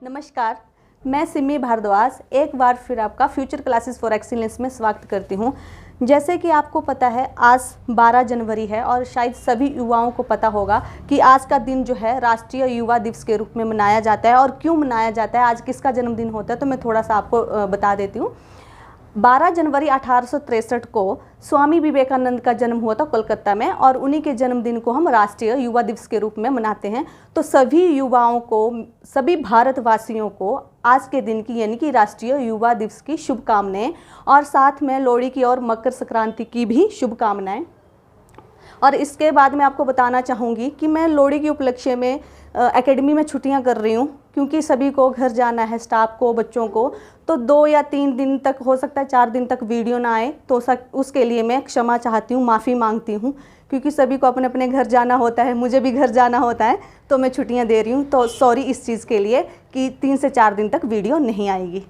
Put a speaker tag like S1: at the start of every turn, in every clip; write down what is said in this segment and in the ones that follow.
S1: नमस्कार, मैं सिमी भारद्वाज एक बार फिर आपका फ्यूचर क्लासेस फॉर एक्सीलेंस में स्वागत करती हूं। जैसे कि आपको पता है आज 12 जनवरी है और शायद सभी युवाओं को पता होगा कि आज का दिन जो है राष्ट्रीय युवा दिवस के रूप में मनाया जाता है। और क्यों मनाया जाता है, आज किसका जन्मदिन होता है, तो मैं थोड़ा सा आपको बता देती हूँ। 12 जनवरी 1863 को स्वामी विवेकानंद का जन्म हुआ था कोलकाता में, और उन्हीं के जन्मदिन को हम राष्ट्रीय युवा दिवस के रूप में मनाते हैं। तो सभी युवाओं को, सभी भारतवासियों को आज के दिन की यानी कि राष्ट्रीय युवा दिवस की शुभकामनाएं, और साथ में लोहड़ी की और मकर संक्रांति की भी शुभकामनाएं। और इसके बाद मैं आपको बताना चाहूँगी कि मैं लोहड़ी के उपलक्ष्य में एकेडमी में छुट्टियां कर रही हूँ, क्योंकि सभी को घर जाना है, स्टाफ को, बच्चों को। तो 2 या 3 दिन तक, हो सकता है 4 दिन तक वीडियो ना आए, तो उसके लिए मैं क्षमा चाहती हूँ, माफ़ी मांगती हूँ, क्योंकि सभी को अपने अपने घर जाना होता है, मुझे भी घर जाना होता है, तो मैं छुट्टियाँ दे रही हूँ। तो सॉरी इस चीज़ के लिए कि 3 से 4 दिन तक वीडियो नहीं आएगी।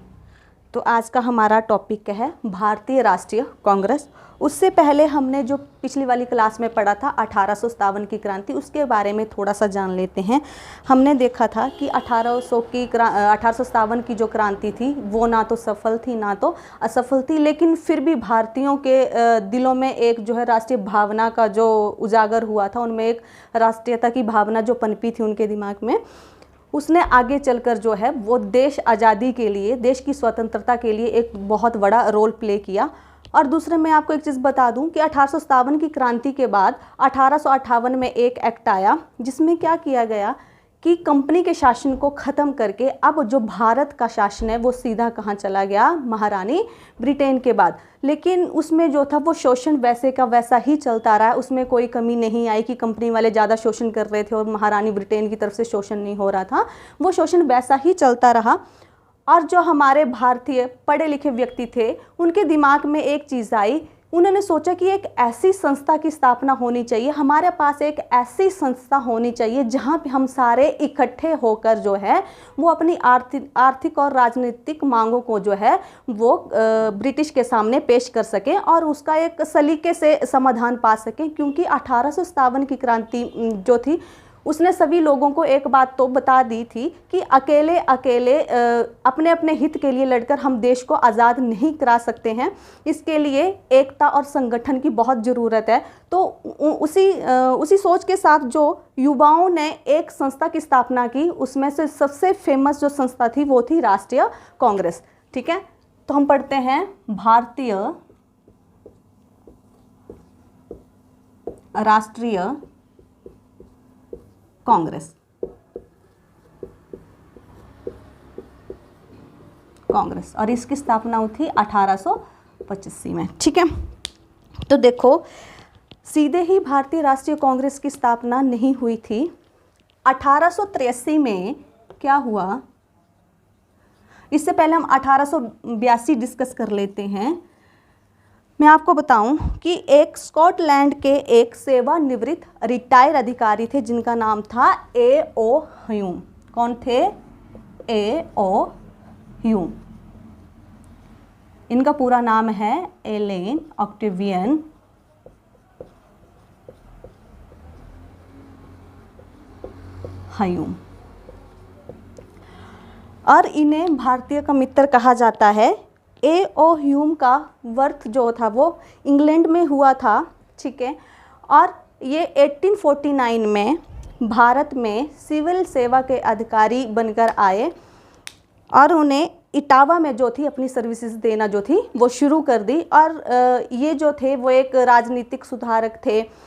S1: तो आज का हमारा टॉपिक है भारतीय राष्ट्रीय कांग्रेस। उससे पहले हमने जो पिछली वाली क्लास में पढ़ा था 1857 की क्रांति, उसके बारे में थोड़ा सा जान लेते हैं। हमने देखा था कि 1857 की जो क्रांति थी वो ना तो सफल थी ना तो असफल थी, लेकिन फिर भी भारतीयों के दिलों में एक जो है राष्ट्रीय भावना का जो उजागर हुआ था, उनमें एक राष्ट्रीयता की भावना जो पनपी थी उनके दिमाग में, उसने आगे चलकर जो है वो देश आज़ादी के लिए, देश की स्वतंत्रता के लिए एक बहुत बड़ा रोल प्ले किया। और दूसरे मैं आपको एक चीज़ बता दूं कि 1857 की क्रांति के बाद 1858 में एक एक्ट आया, जिसमें क्या किया गया कि कंपनी के शासन को ख़त्म करके अब जो भारत का शासन है वो सीधा कहाँ चला गया, महारानी ब्रिटेन के बाद। लेकिन उसमें जो था वो शोषण वैसे का वैसा ही चलता रहा, उसमें कोई कमी नहीं आई कि कंपनी वाले ज़्यादा शोषण कर रहे थे और महारानी ब्रिटेन की तरफ से शोषण नहीं हो रहा था, वो शोषण वैसा ही चलता रहा। और जो हमारे भारतीय पढ़े लिखे व्यक्ति थे, उनके दिमाग में एक चीज़ आई, उन्होंने सोचा कि एक ऐसी संस्था की स्थापना होनी चाहिए, हमारे पास एक ऐसी संस्था होनी चाहिए जहाँ पे हम सारे इकट्ठे होकर जो है वो अपनी आर्थिक और राजनीतिक मांगों को जो है वो ब्रिटिश के सामने पेश कर सकें और उसका एक सलीके से समाधान पा सकें। क्योंकि 1857 की क्रांति जो थी उसने सभी लोगों को एक बात तो बता दी थी कि अकेले अपने अपने हित के लिए लड़कर हम देश को आज़ाद नहीं करा सकते हैं, इसके लिए एकता और संगठन की बहुत ज़रूरत है। तो उसी सोच के साथ जो युवाओं ने एक संस्था की स्थापना की, उसमें से सबसे फेमस जो संस्था थी वो थी राष्ट्रीय कांग्रेस। ठीक है, तो हम पढ़ते हैं भारतीय राष्ट्रीय कांग्रेस और इसकी स्थापना हुई थी 1885 में। ठीक है, तो देखो सीधे ही भारतीय राष्ट्रीय कांग्रेस की स्थापना नहीं हुई थी। 1883 में क्या हुआ, इससे पहले हम 1882 डिस्कस कर लेते हैं। मैं आपको बताऊं कि एक स्कॉटलैंड के एक सेवानिवृत्त रिटायर अधिकारी थे जिनका नाम था A.O. ह्यूम। कौन थे? A.O. ह्यूम। इनका पूरा नाम है एलेन ऑक्टेवियन ह्यूम, और इन्हें भारतीय का मित्र कहा जाता है। A.O. ह्यूम का बर्थ जो था वो इंग्लैंड में हुआ था। ठीक है, और ये 1849 में भारत में सिविल सेवा के अधिकारी बनकर आए और उन्हें इटावा में जो थी अपनी सर्विसेज देना जो थी वो शुरू कर दी। और ये जो थे वो एक राजनीतिक सुधारक थे,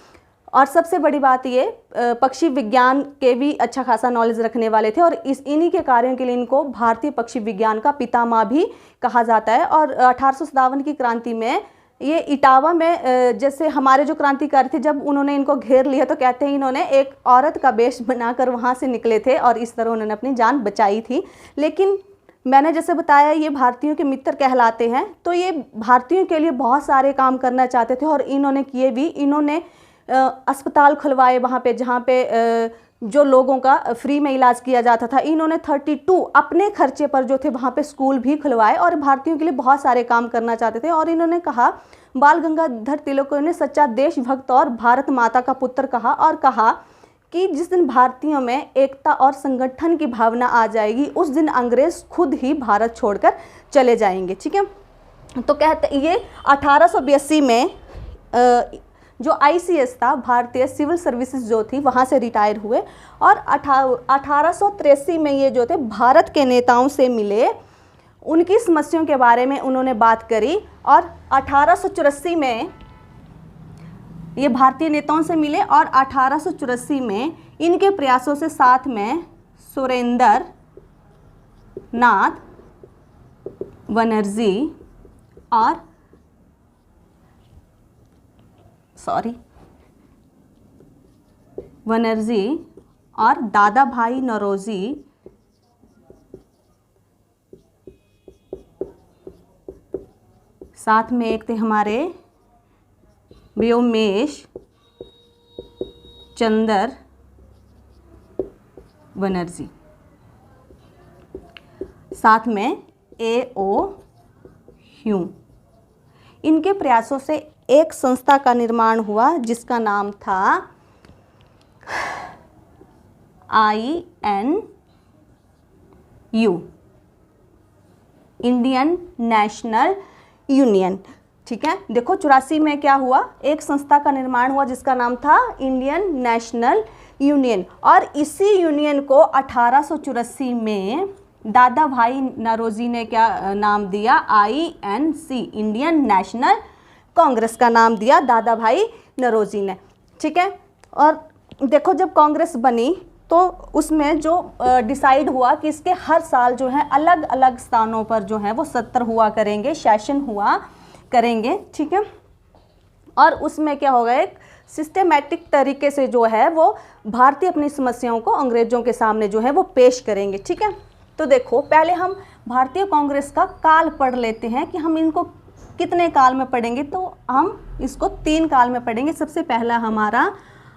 S1: और सबसे बड़ी बात ये पक्षी विज्ञान के भी अच्छा खासा नॉलेज रखने वाले थे, और इन्हीं के कार्यों के लिए इनको भारतीय पक्षी विज्ञान का पितामह भी कहा जाता है। और 1857 की क्रांति में ये इटावा में जैसे हमारे जो क्रांतिकारी थे, जब उन्होंने इनको घेर लिया तो कहते हैं इन्होंने एक औरत का वेश बनाकर वहाँ से निकले थे और इस तरह उन्होंने अपनी जान बचाई थी। लेकिन मैंने जैसे बताया ये भारतीयों के मित्र कहलाते हैं, तो ये भारतीयों के लिए बहुत सारे काम करना चाहते थे और इन्होंने किए भी। इन्होंने अस्पताल खुलवाए वहाँ पे जहाँ पे जो लोगों का फ्री में इलाज किया जाता था। इन्होंने 32 अपने खर्चे पर जो थे वहाँ पे स्कूल भी खुलवाए और भारतीयों के लिए बहुत सारे काम करना चाहते थे। और इन्होंने कहा, बाल गंगाधर तिलक को इन्हें सच्चा देशभक्त और भारत माता का पुत्र कहा, और कहा कि जिस दिन भारतीयों में एकता और संगठन की भावना आ जाएगी उस दिन अंग्रेज खुद ही भारत छोड़कर चले जाएंगे। ठीक है, तो कहते ये 1882 में जो ICS था, भारतीय सिविल सर्विसेज जो थी, वहाँ से रिटायर हुए और 1883 में ये जो थे भारत के नेताओं से मिले, उनकी समस्याओं के बारे में उन्होंने बात करी और 1884 में ये भारतीय नेताओं से मिले और 1884 में इनके प्रयासों से साथ में सुरेंद्र नाथ बनर्जी और बनर्जी और दादा भाई नौरोजी साथ में एक थे हमारे व्योमेश चंद्र बनर्जी, साथ में A.O. ह्यूम। इनके प्रयासों से एक संस्था का निर्माण हुआ जिसका नाम था INU, इंडियन नेशनल यूनियन। ठीक है, देखो 84 में क्या हुआ, एक संस्था का निर्माण हुआ जिसका नाम था इंडियन नेशनल यूनियन और इसी यूनियन को 1884 में दादा भाई नौरोजी ने क्या नाम दिया, INC, इंडियन नेशनल कांग्रेस का नाम दिया दादा भाई नौरोजी ने। ठीक है, और देखो जब कांग्रेस बनी तो उसमें जो डिसाइड हुआ कि इसके हर साल जो है अलग अलग स्थानों पर जो है वो सत्र हुआ करेंगे, सेशन हुआ करेंगे। ठीक है, और उसमें क्या होगा, एक सिस्टेमैटिक तरीके से जो है वो भारतीय अपनी समस्याओं को अंग्रेजों के सामने जो है वो पेश करेंगे। ठीक है, तो देखो पहले हम भारतीय कांग्रेस का काल पढ़ लेते हैं कि हम इनको कितने काल में पढ़ेंगे, तो हम इसको 3 काल में पढ़ेंगे। सबसे पहला हमारा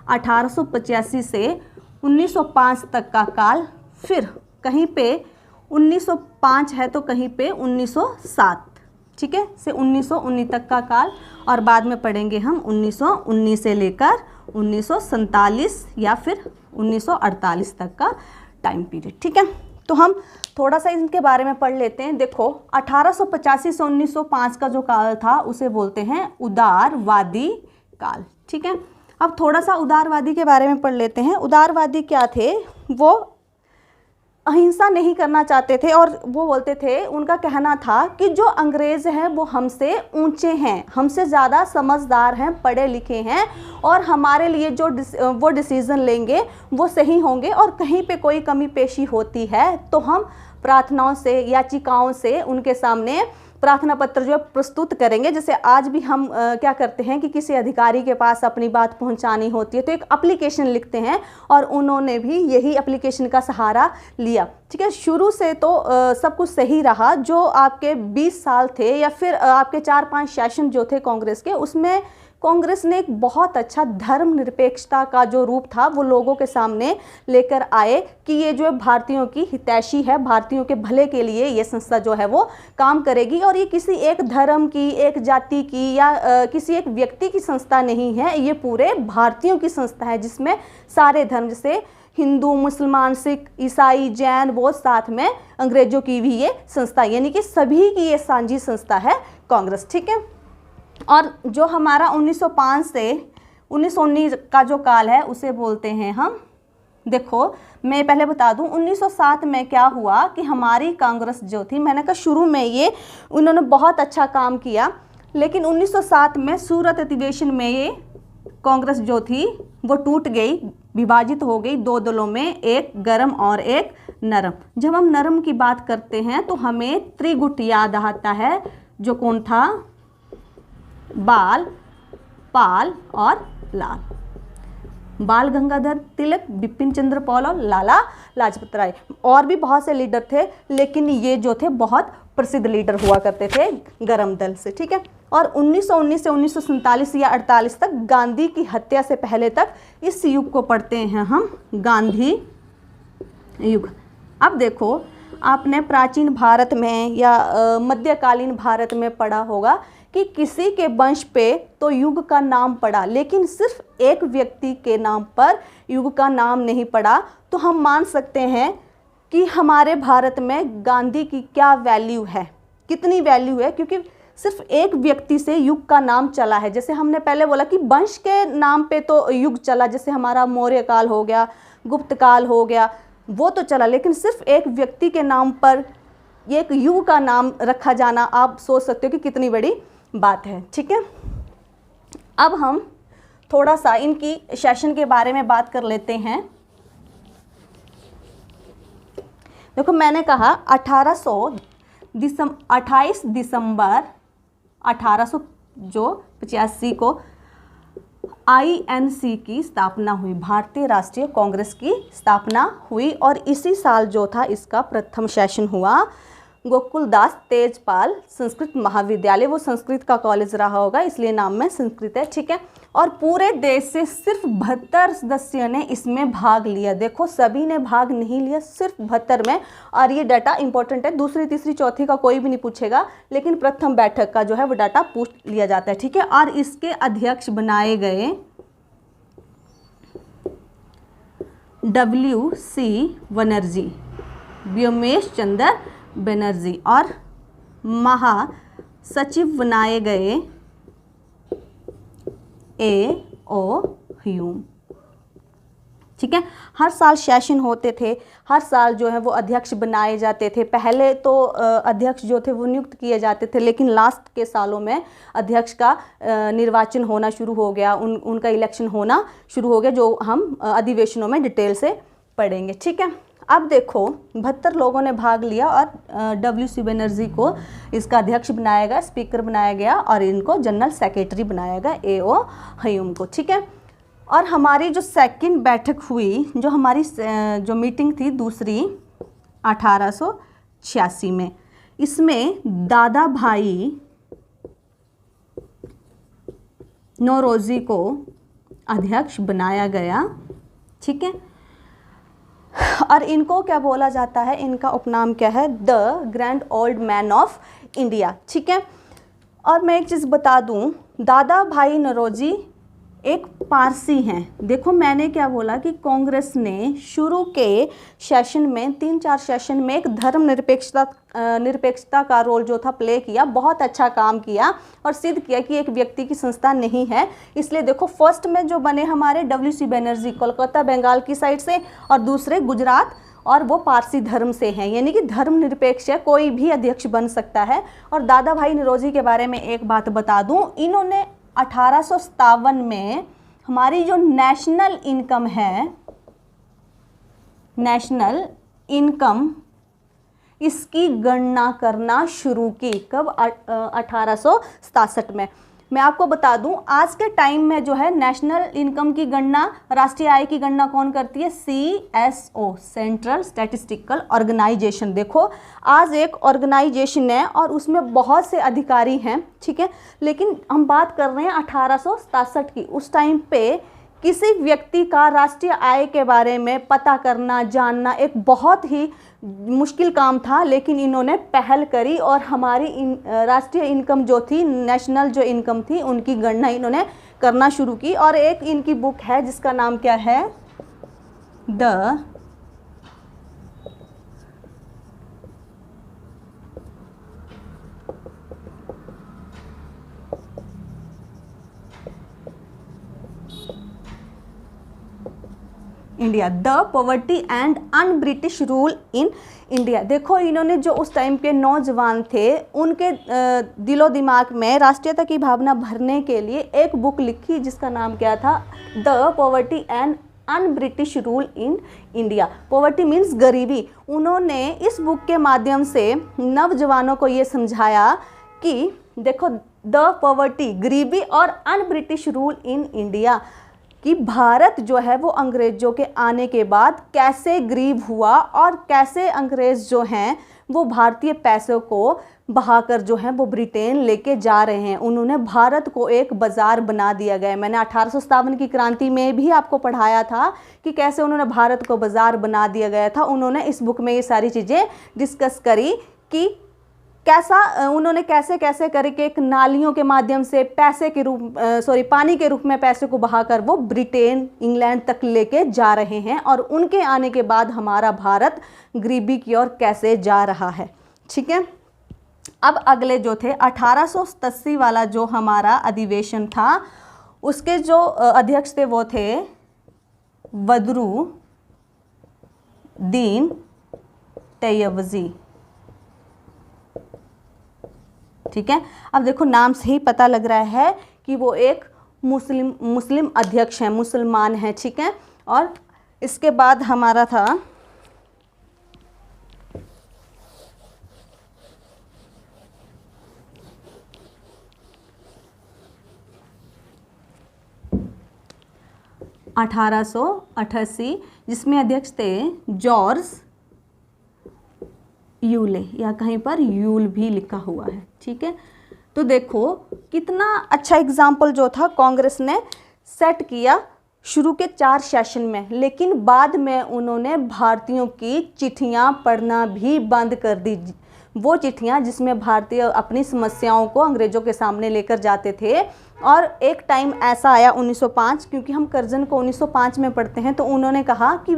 S1: 1885 से 1905 तक का काल, फिर कहीं पे 1905 है तो कहीं पे 1907, ठीक है, से 1919 तक का काल, और बाद में पढ़ेंगे हम 1919 से लेकर 1947 या फिर 1948 तक का टाइम पीरियड। ठीक है, तो हम थोड़ा सा इनके बारे में पढ़ लेते हैं। देखो 1885 से 1905 का जो काल था उसे बोलते हैं उदारवादी काल। ठीक है, अब थोड़ा सा उदारवादी के बारे में पढ़ लेते हैं। उदारवादी क्या थे, वो अहिंसा नहीं करना चाहते थे और वो बोलते थे, उनका कहना था कि जो अंग्रेज़ हैं वो हमसे ऊंचे हैं, हमसे ज़्यादा समझदार हैं, पढ़े लिखे हैं और हमारे लिए जो वो डिसीज़न लेंगे वो सही होंगे, और कहीं पे कोई कमी पेशी होती है तो हम प्रार्थनाओं से, याचिकाओं से उनके सामने प्रार्थना पत्र जो है प्रस्तुत करेंगे। जैसे आज भी हम क्या करते हैं कि किसी अधिकारी के पास अपनी बात पहुंचानी होती है तो एक एप्लीकेशन लिखते हैं, और उन्होंने भी यही एप्लीकेशन का सहारा लिया। ठीक है, शुरू से तो सब कुछ सही रहा। जो आपके 20 साल थे या फिर आपके 4-5 सेशन जो थे कांग्रेस के, उसमें कांग्रेस ने एक बहुत अच्छा धर्मनिरपेक्षता का जो रूप था वो लोगों के सामने लेकर आए कि ये जो है भारतीयों की हितैषी है, भारतीयों के भले के लिए ये संस्था जो है वो काम करेगी, और ये किसी एक धर्म की, एक जाति की या किसी एक व्यक्ति की संस्था नहीं है, ये पूरे भारतीयों की संस्था है जिसमें सारे धर्म, जैसे हिंदू, मुसलमान, सिख, ईसाई, जैन, बौद्ध, साथ में अंग्रेजों की भी ये संस्था, यानी कि सभी की ये साझी संस्था है कांग्रेस। ठीक है, और जो हमारा 1905 से 1919 का जो काल है उसे बोलते हैं हम, देखो मैं पहले बता दूं 1907 में क्या हुआ कि हमारी कांग्रेस जो थी, मैंने कहा शुरू में ये उन्होंने बहुत अच्छा काम किया, लेकिन 1907 में सूरत अधिवेशन में ये कांग्रेस जो थी वो टूट गई, विभाजित हो गई 2 दलों में, एक गरम और एक नरम। जब हम नरम की बात करते हैं तो हमें त्रिगुट याद आता है, जो कौन था, बाल, पाल और लाल। बाल गंगाधर तिलक, बिपिन चंद्र पाल और लाला लाजपत राय। और भी बहुत से लीडर थे, लेकिन ये जो थे बहुत प्रसिद्ध लीडर हुआ करते थे गरम दल से। ठीक है, और 1919 से 1947 या 48 तक, गांधी की हत्या से पहले तक, इस युग को पढ़ते हैं हम गांधी युग। अब देखो आपने प्राचीन भारत में या मध्यकालीन भारत में पढ़ा होगा कि किसी के वंश पे तो युग का नाम पड़ा, लेकिन सिर्फ एक व्यक्ति के नाम पर युग का नाम नहीं पड़ा। तो हम मान सकते हैं कि हमारे भारत में गांधी की क्या वैल्यू है, कितनी वैल्यू है, क्योंकि सिर्फ एक व्यक्ति से युग का नाम चला है। जैसे हमने पहले बोला कि वंश के नाम पे तो युग चला, जैसे हमारा मौर्य काल हो गया, गुप्त काल हो गया, वो तो चला, लेकिन सिर्फ एक व्यक्ति के नाम पर एक युग का नाम रखा जाना, आप सोच सकते हो कि कितनी बड़ी बात है। ठीक है, अब हम थोड़ा सा इनकी सेशन के बारे में बात कर लेते हैं। देखो मैंने कहा 28 दिसंबर 1885 को INC की स्थापना हुई, भारतीय राष्ट्रीय कांग्रेस की स्थापना हुई, और इसी साल जो था इसका प्रथम सेशन हुआ गोकुलदास तेजपाल संस्कृत महाविद्यालय, वो संस्कृत का कॉलेज रहा होगा इसलिए नाम में संस्कृत है। ठीक है, और पूरे देश से सिर्फ 72 सदस्यों ने इसमें भाग लिया। देखो सभी ने भाग नहीं लिया, सिर्फ 72 में, और ये डाटा इंपॉर्टेंट है, दूसरी तीसरी चौथी का कोई भी नहीं पूछेगा, लेकिन प्रथम बैठक का जो है वो डाटा पूछ लिया जाता है। ठीक है, और इसके अध्यक्ष बनाए गए WC बनर्जी, व्योमेश चंद्र बनर्जी, और महासचिव बनाए गए AO ह्यूम। ठीक है, हर साल सेशन होते थे, हर साल जो है वो अध्यक्ष बनाए जाते थे। पहले तो अध्यक्ष जो थे वो नियुक्त किए जाते थे, लेकिन लास्ट के सालों में अध्यक्ष का निर्वाचन होना शुरू हो गया, उनका इलेक्शन होना शुरू हो गया, जो हम अधिवेशनों में डिटेल से पढ़ेंगे। ठीक है, अब देखो 72 लोगों ने भाग लिया और WC बनर्जी को इसका अध्यक्ष बनाया गया, स्पीकर बनाया गया, और इनको जनरल सेक्रेटरी बनाया गया AO ह्यूम को। ठीक है, और हमारी जो सेकंड बैठक हुई, जो हमारी जो मीटिंग थी दूसरी 1886 में, इसमें दादा भाई नौरोजी को अध्यक्ष बनाया गया। ठीक है, और इनको क्या बोला जाता है, इनका उपनाम क्या है, the grand old man of India. ठीक है, और मैं एक चीज़ बता दूं, दादा भाई नौरोजी एक पारसी हैं। देखो मैंने क्या बोला कि कांग्रेस ने शुरू के सेशन में 3-4 सेशन में एक धर्म निरपेक्षता का रोल जो था प्ले किया, बहुत अच्छा काम किया और सिद्ध किया कि एक व्यक्ति की संस्था नहीं है। इसलिए देखो फर्स्ट में जो बने हमारे WC बनर्जी कोलकाता बंगाल की साइड से, और दूसरे गुजरात, और वो पारसी धर्म से हैं, यानी कि धर्म निरपेक्ष है, कोई भी अध्यक्ष बन सकता है। और दादा भाई नौरोजी के बारे में एक बात बता दूं, इन्होंने 1857 में हमारी जो नेशनल इनकम है, नेशनल इनकम, इसकी गणना करना शुरू की। कब? 1867 में। मैं आपको बता दूं, आज के टाइम में जो है नेशनल इनकम की गणना, राष्ट्रीय आय की गणना कौन करती है? CSO, central statistical organisation. देखो आज एक ऑर्गेनाइजेशन है और उसमें बहुत से अधिकारी हैं, ठीक है, लेकिन हम बात कर रहे हैं 1867 की। उस टाइम पे किसी व्यक्ति का राष्ट्रीय आय के बारे में पता करना, जानना एक बहुत ही मुश्किल काम था, लेकिन इन्होंने पहल करी और हमारी राष्ट्रीय इनकम जो थी, नेशनल जो इनकम थी, उनकी गणना इन्होंने करना शुरू की। और एक इनकी बुक है जिसका नाम क्या है? The India, the poverty and un British rule in India. देखो इन्होंने जो उस टाइम के नौजवान थे, उनके दिलो दिमाग में राष्ट्रीयता की भावना भरने के लिए एक बुक लिखी जिसका नाम क्या था? The poverty and un British rule in India. Poverty means गरीबी। उन्होंने इस बुक के माध्यम से नौजवानों को ये समझाया कि देखो द पॉवर्टी, गरीबी, और un British rule in India, कि भारत जो है वो अंग्रेज़ों के आने के बाद कैसे गरीब हुआ और कैसे अंग्रेज़ जो हैं वो भारतीय पैसों को बहाकर जो है वो ब्रिटेन लेके जा रहे हैं। उन्होंने भारत को एक बाज़ार बना दिया गया। मैंने 1857 की क्रांति में भी आपको पढ़ाया था कि कैसे उन्होंने भारत को बाज़ार बना दिया गया था। उन्होंने इस बुक में ये सारी चीज़ें डिस्कस करी कि कैसा उन्होंने कैसे कैसे करके एक नालियों के माध्यम से पैसे के रूप पानी के रूप में पैसे को बहाकर वो ब्रिटेन इंग्लैंड तक लेके जा रहे हैं और उनके आने के बाद हमारा भारत गरीबी की ओर कैसे जा रहा है। ठीक है, अब अगले जो थे 1887 वाला जो हमारा अधिवेशन था, उसके जो अध्यक्ष थे वो थे बदरुद्दीन तैयबजी। ठीक है, अब देखो नाम से ही पता लग रहा है कि वो एक मुस्लिम अध्यक्ष हैं, मुसलमान हैं। ठीक है, और इसके बाद हमारा था 1888 जिसमें अध्यक्ष थे जॉर्ज यूले, या कहीं पर यूल भी लिखा हुआ है। ठीक है, तो देखो कितना अच्छा एग्जाम्पल जो था कांग्रेस ने सेट किया शुरू के 4 सेशन में, लेकिन बाद में उन्होंने भारतीयों की चिट्ठियां पढ़ना भी बंद कर दी। वो चिट्ठियां जिसमें भारतीय अपनी समस्याओं को अंग्रेज़ों के सामने लेकर जाते थे। और एक टाइम ऐसा आया 1905, क्योंकि हम कर्जन को 1905 में पढ़ते हैं, तो उन्होंने कहा कि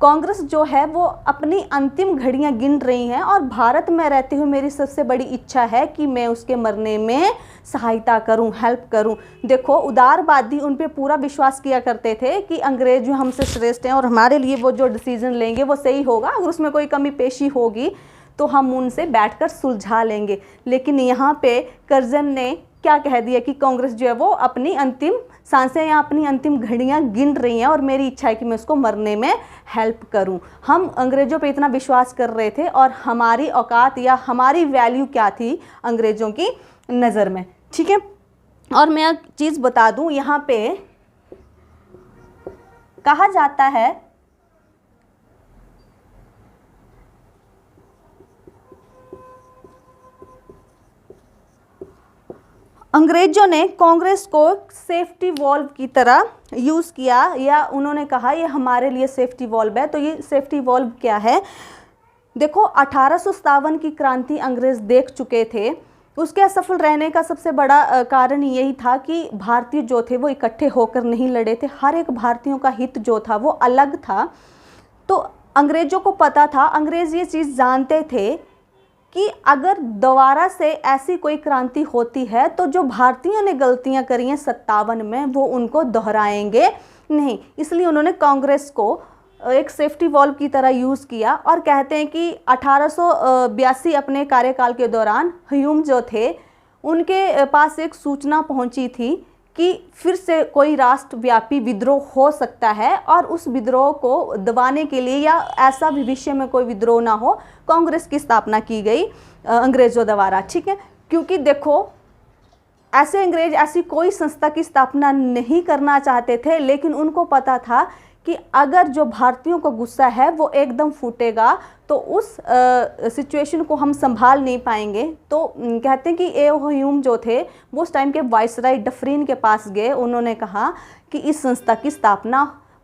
S1: कांग्रेस जो है वो अपनी अंतिम घड़ियां गिन रही हैं और भारत में रहते हुए मेरी सबसे बड़ी इच्छा है कि मैं उसके मरने में सहायता करूं, हेल्प करूं। देखो उदारवादी उन पे पूरा विश्वास किया करते थे कि अंग्रेज जो हमसे श्रेष्ठ हैं और हमारे लिए वो जो डिसीजन लेंगे वो सही होगा, अगर उसमें कोई कमी पेशी होगी तो हम उनसे बैठकर सुलझा लेंगे। लेकिन यहाँ पे कर्जन ने क्या कह दिया कि कांग्रेस जो है वो अपनी अंतिम सांसें या अपनी अंतिम घड़ियां गिन रही हैं और मेरी इच्छा है कि मैं उसको मरने में हेल्प करूं। हम अंग्रेज़ों पे इतना विश्वास कर रहे थे और हमारी औकात या हमारी वैल्यू क्या थी अंग्रेज़ों की नज़र में। ठीक है, और मैं एक चीज़ बता दूं, यहाँ पे कहा जाता है अंग्रेजों ने कांग्रेस को सेफ्टी वॉल्व की तरह यूज़ किया, या उन्होंने कहा ये हमारे लिए सेफ्टी वॉल्व है। तो ये सेफ्टी वॉल्व क्या है? देखो 1857 की क्रांति अंग्रेज देख चुके थे। उसके असफल रहने का सबसे बड़ा कारण यही था कि भारतीय जो थे वो इकट्ठे होकर नहीं लड़े थे। हर एक भारतीयों का हित जो था वो अलग था। तो अंग्रेज़ों को पता था, अंग्रेज़ ये चीज़ जानते थे कि अगर दोबारा से ऐसी कोई क्रांति होती है तो जो भारतीयों ने गलतियां करी हैं 57 में वो उनको दोहराएंगे नहीं। इसलिए उन्होंने कांग्रेस को एक सेफ्टी वॉल्व की तरह यूज़ किया। और कहते हैं कि 1882 अपने कार्यकाल के दौरान ह्यूम जो थे उनके पास एक सूचना पहुंची थी कि फिर से कोई राष्ट्रव्यापी विद्रोह हो सकता है और उस विद्रोह को दबाने के लिए या ऐसा भविष्य में कोई विद्रोह ना हो, कांग्रेस की स्थापना की गई अंग्रेज़ों द्वारा। ठीक है, क्योंकि देखो ऐसे अंग्रेज ऐसी कोई संस्था की स्थापना नहीं करना चाहते थे, लेकिन उनको पता था कि अगर जो भारतीयों को गुस्सा है वो एकदम फूटेगा तो उस सिचुएशन को हम संभाल नहीं पाएंगे। तो कहते हैं कि ए ह्यूम जो थे वो उस टाइम के वाइसराय डफरिन के पास गए। उन्होंने कहा कि इस संस्था की स्थापना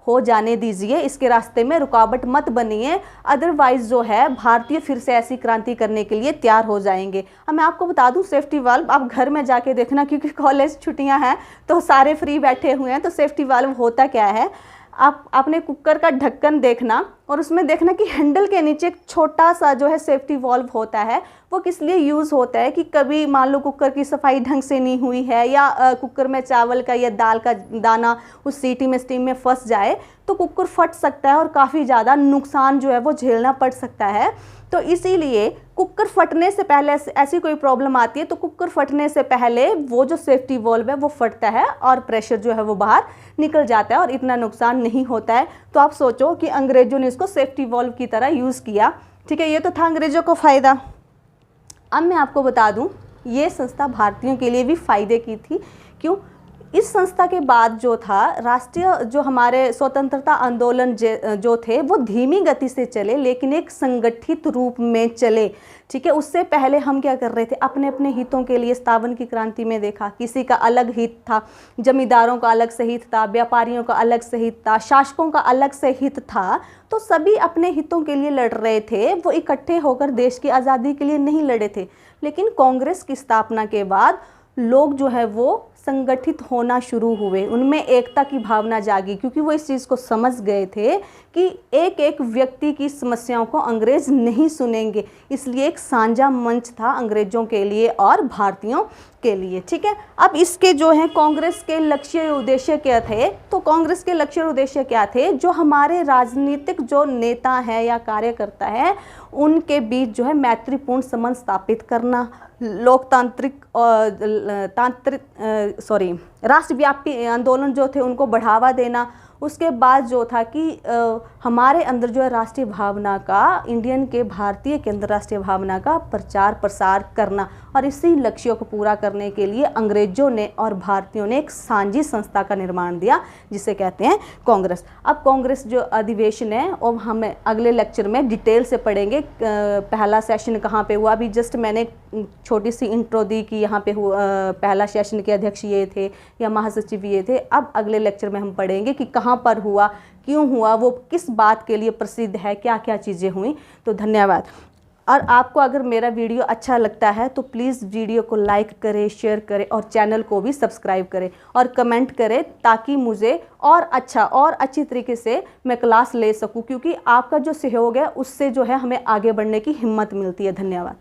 S1: हो जाने दीजिए, इसके रास्ते में रुकावट मत बनिए, अदरवाइज जो है भारतीय फिर से ऐसी क्रांति करने के लिए तैयार हो जाएंगे। अब मैं आपको बता दूं सेफ्टी वाल्व आप घर में जाके देखना, क्योंकि कॉलेज छुट्टियां हैं तो सारे फ्री बैठे हुए हैं। तो सेफ्टी वाल्व होता क्या है, आपने कुकर का ढक्कन देखना और उसमें देखना कि हैंडल के नीचे एक छोटा सा जो है सेफ्टी वॉल्व होता है। वो किस लिए यूज़ होता है कि कभी मान लो कुकर की सफाई ढंग से नहीं हुई है या कुकर में चावल का या दाल का दाना उस सीटी में स्टीम में फंस जाए तो कुकर फट सकता है और काफ़ी ज़्यादा नुकसान जो है वो झेलना पड़ सकता है। तो इसीलिए कुकर फटने से पहले ऐसी कोई प्रॉब्लम आती है तो कुकर फटने से पहले वो जो सेफ्टी वॉल्व है वो फटता है और प्रेशर जो है वो बाहर निकल जाता है और इतना नुकसान नहीं होता है। तो आप सोचो कि अंग्रेज़ों ने इसको सेफ्टी वॉल्व की तरह यूज़ किया। ठीक है, ये तो था अंग्रेज़ों को फ़ायदा। अब मैं आपको बता दूं ये संस्था भारतीयों के लिए भी फ़ायदे की थी। क्यों? इस संस्था के बाद जो था राष्ट्रीय जो हमारे स्वतंत्रता आंदोलन जो थे वो धीमी गति से चले, लेकिन एक संगठित रूप में चले। ठीक है, उससे पहले हम क्या कर रहे थे, अपने अपने हितों के लिए 57 की क्रांति में देखा, किसी का अलग हित था, जमींदारों का अलग से हित था, व्यापारियों का अलग से हित था, शासकों का अलग से हित था, तो सभी अपने हितों के लिए लड़ रहे थे, वो इकट्ठे होकर देश की आज़ादी के लिए नहीं लड़े थे। लेकिन कांग्रेस की स्थापना के बाद लोग जो है वो संगठित होना शुरू हुए, उनमें एकता की भावना जागी, क्योंकि वो इस चीज़ को समझ गए थे कि एक एक व्यक्ति की समस्याओं को अंग्रेज़ नहीं सुनेंगे, इसलिए एक साझा मंच था अंग्रेज़ों के लिए और भारतीयों के लिए। ठीक है, अब इसके जो है कांग्रेस के लक्ष्य उद्देश्य क्या थे, तो कांग्रेस के लक्ष्य उद्देश्य क्या थे, जो हमारे राजनीतिक जो नेता है या कार्यकर्ता है उनके बीच जो है मैत्रीपूर्ण संबंध स्थापित करना, लोकतांत्रिक राष्ट्रव्यापी आंदोलन जो थे उनको बढ़ावा देना। उसके बाद जो था कि हमारे अंदर जो है राष्ट्रीय भावना का, इंडियन के भारतीय के अंदर राष्ट्रीय भावना का प्रचार प्रसार करना, और इसी लक्ष्यों को पूरा करने के लिए अंग्रेजों ने और भारतीयों ने एक साझी संस्था का निर्माण दिया जिसे कहते हैं कांग्रेस। अब कांग्रेस जो अधिवेशन है वो हम अगले लेक्चर में डिटेल से पढ़ेंगे, पहला सेशन कहाँ पे हुआ, अभी जस्ट मैंने छोटी सी इंट्रो दी कि यहाँ पे पहला सेशन के अध्यक्ष ये थे या महासचिव ये थे। अब अगले लेक्चर में हम पढ़ेंगे कि कहाँ पर हुआ, क्यों हुआ, वो किस बात के लिए प्रसिद्ध है, क्या क्या चीज़ें हुई। तो धन्यवाद। और आपको अगर मेरा वीडियो अच्छा लगता है तो प्लीज़ वीडियो को लाइक करें, शेयर करें और चैनल को भी सब्सक्राइब करें और कमेंट करें, ताकि मुझे और अच्छी तरीके से मैं क्लास ले सकूं, क्योंकि आपका जो सहयोग है उससे जो है हमें आगे बढ़ने की हिम्मत मिलती है। धन्यवाद।